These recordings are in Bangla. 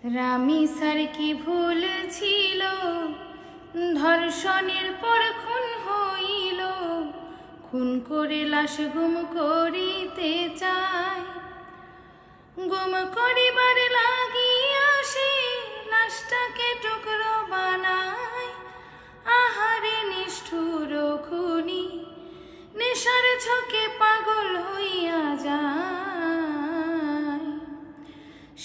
রামিসার কি ভুল ছিল, ধর্ষণের পর খুন হইল। খুন করে লাশ গুম করিতে চায়, গুম করিবার লাগিয়া সে লাশটাকে টুকরো বানায়। আহারে নিষ্ঠুর খুনি, নেশার ঝোঁকে পাগল হইয়া যায়।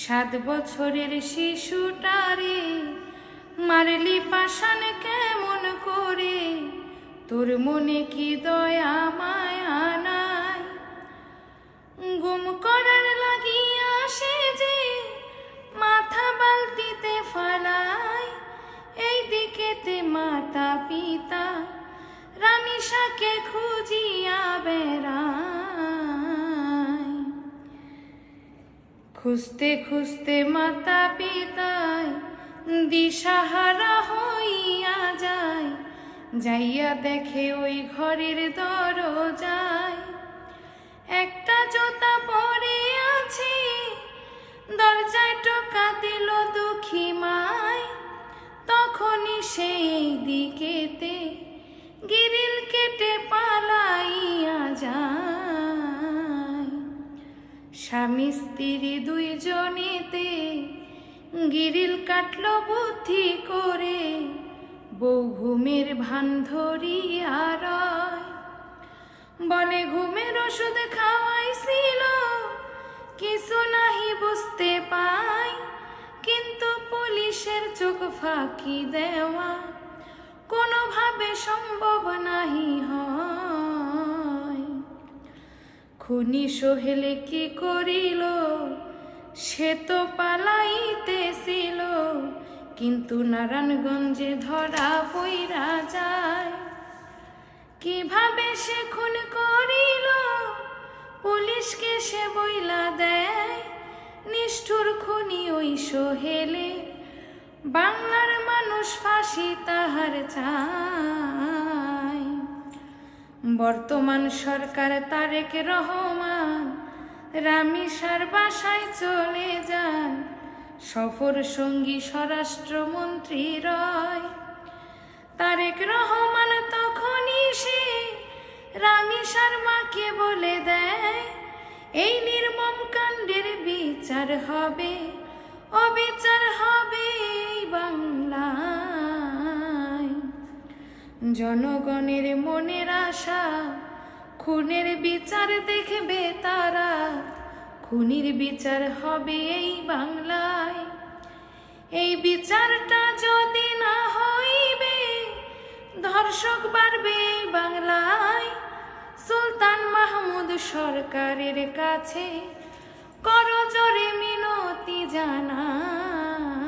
7 বছরের শিশুটারে মারলি পাষাণ কেমন করে, তোর মনে কি দয়া মায়া নাই? গুম করার লাগিয়া সে যে মাথা বালতিতে ফালায়, এই দিকেতে মাতা পিতা রামিসাকে খুঁজিয়া বেড়ায়। খুঁজতে খুঁজতে মাতা পিতায় দিশাহারা হইয়া যায়। যাইয়া দেখে ওই ঘরের দরজায় একটা জোতা পড়ে আছে, দরজায় টোকা দিল দুঃখী মায়। তখনই সেই দিকেতে গিরিল কেটে পালাইয়া যায়। স্বামী স্ত্রী দুইজনেতে গিরিল কাটল বুদ্ধি করে, বউ ঘুমের ভান ধরিয়া রয়। বলে ঘুমের ওষুধ খাওয়াইছিল, কিছু নাহি বুঝতে পায়। কিন্তু পুলিশের চোখ ফাঁকি দেওয়া কোনোভাবে সম্ভব নাহি হয়। খুনি সোহেলে কি করিল, সে তো পালাইতেছিল, কিন্তু নারায়ণগঞ্জে ধরা পইরা যায়। কিভাবে সে খুন করিল, পুলিশকে সে বইলা দেয়। নিষ্ঠুর খুনি ওই সোহেলে, বাংলার মানুষ ফাঁসি তাহার চায়। বর্তমান সরকার তারেক রহমান রামিসার বাসায় চলে যান। সফর সঙ্গী স্বরাষ্ট্রমন্ত্রী রয়। তারেক রহমান তখনই সে রামিসার মাকে বলে দেয়, এই নির্মম কাণ্ডের বিচার হবে, অবিচার হবে এই বাংলায়। জনগণের মনের আশা, খুনের বিচার দেখবে তারা। খুনির বিচার হবে এই বাংলায়। এই বিচারটা যদি না হইবে, ধর্ষক বাড়বে এই বাংলায়। সুলতান মাহমুদ সরকারের কাছে করজোড়ে মিনতি জানায়।